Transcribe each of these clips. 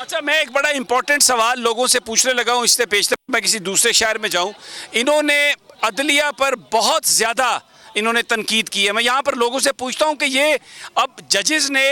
اچھا میں ایک بڑا امپورٹنٹ سوال لوگوں سے پوچھنے لگا ہوں، اس سے پیشتر میں کسی دوسرے شہر میں جاؤں، انہوں نے عدلیہ پر بہت زیادہ انہوں نے تنقید کی ہے. میں یہاں پر لوگوں سے پوچھتا ہوں کہ یہ اب ججز نے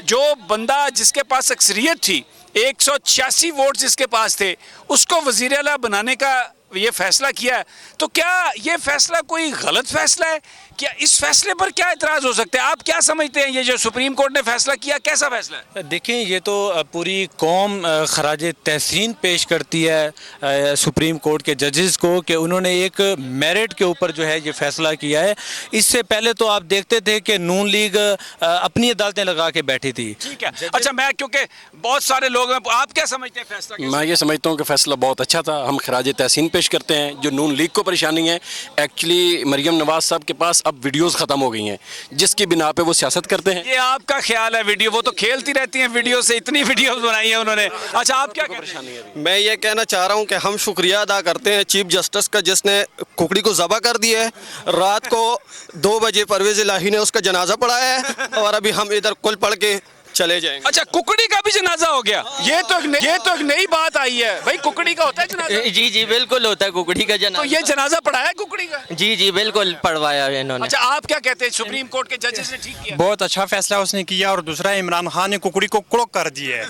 جو بندہ جس کے پاس اکثریت تھی 186 ووٹ جس کے پاس تھے اس کو وزیر اعلیٰ بنانے کا یہ فیصلہ کیا ہے، تو کیا یہ فیصلہ کوئی غلط فیصلہ ہے؟ کیا اس فیصلے پر کیا اعتراض ہو سکتا ہے؟ آپ کیا سمجھتے ہیں یہ جو سپریم کورٹ نے فیصلہ کیا کیسا فیصلہ ہے؟ دیکھیں یہ تو پوری قوم خراج تحسین پیش کرتی ہے سپریم کورٹ کے ججز کو کہ انہوں نے ایک میرٹ کے اوپر جو ہے یہ فیصلہ کیا ہے. اس سے پہلے تو آپ دیکھتے تھے کہ نون لیگ اپنی عدالتیں لگا کے بیٹھی تھی. ٹھیک ہے. اچھا میں کیونکہ بہت سارے لوگ ہیں، آپ کیا سمجھتے ہیں فیصلہ؟ میں یہ سمجھتا ہوں کہ فیصلہ بہت اچھا تھا. ہم خراج تحسین پیش کرتے ہیں. جو نون لیگ کو پریشانی ہے ایکچولی مریم نواز صاحب کے پاس اب ویڈیوز ختم ہو گئی ہیں جس کی بنا پہ وہ سیاست کرتے ہیں. یہ آپ کا خیال ہے ویڈیو، وہ تو کھیلتی رہتی ہیں ویڈیو سے، اتنی ویڈیوز بنائی ہیں انہوں نے. اچھا آپ کیا کہتے ہیں؟ میں یہ کہنا چاہ رہا ہوں کہ ہم شکریہ ادا کرتے ہیں چیف جسٹس کا جس نے ککڑی کو ذبح کر دیا ہے. رات کو 2 بجے پرویز الہی نے اس کا جنازہ پڑھایا ہے اور ابھی ہم ادھر کل پڑھ کے چلے جائیں گے. اچھا ککڑی کا بھی جنازہ ہو گیا؟ یہ تو ایک نئی بات آئی ہے بھائی. ککڑی کا ہوتا ہے جنازہ؟ جی جی بالکل ہوتا ہے ککڑی کا تو جنازہ. یہ جنازہ پڑھایا ہے ککڑی کا؟ جی جی بالکل پڑھوایا ہے انہوں نے. اچھا آپ کیا کہتے ہیں سپریم کورٹ کے ججز نے ٹھیک کیا؟ بہت اچھا فیصلہ اس نے کیا. اور دوسرا عمران خان نے ککڑی کو کڑک کر دی ہے.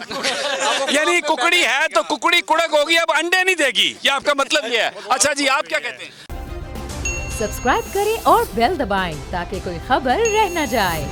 یعنی ککڑی ہے تو ککڑی کڑک ہوگی، اب انڈے نہیں دے گی، یہ آپ کا مطلب یہ ہے. اچھا جی آپ کیا کہتے ہیں؟ سبسکرائب کریں اور بیل دبائیں تاکہ کوئی خبر رہ نہ جائے.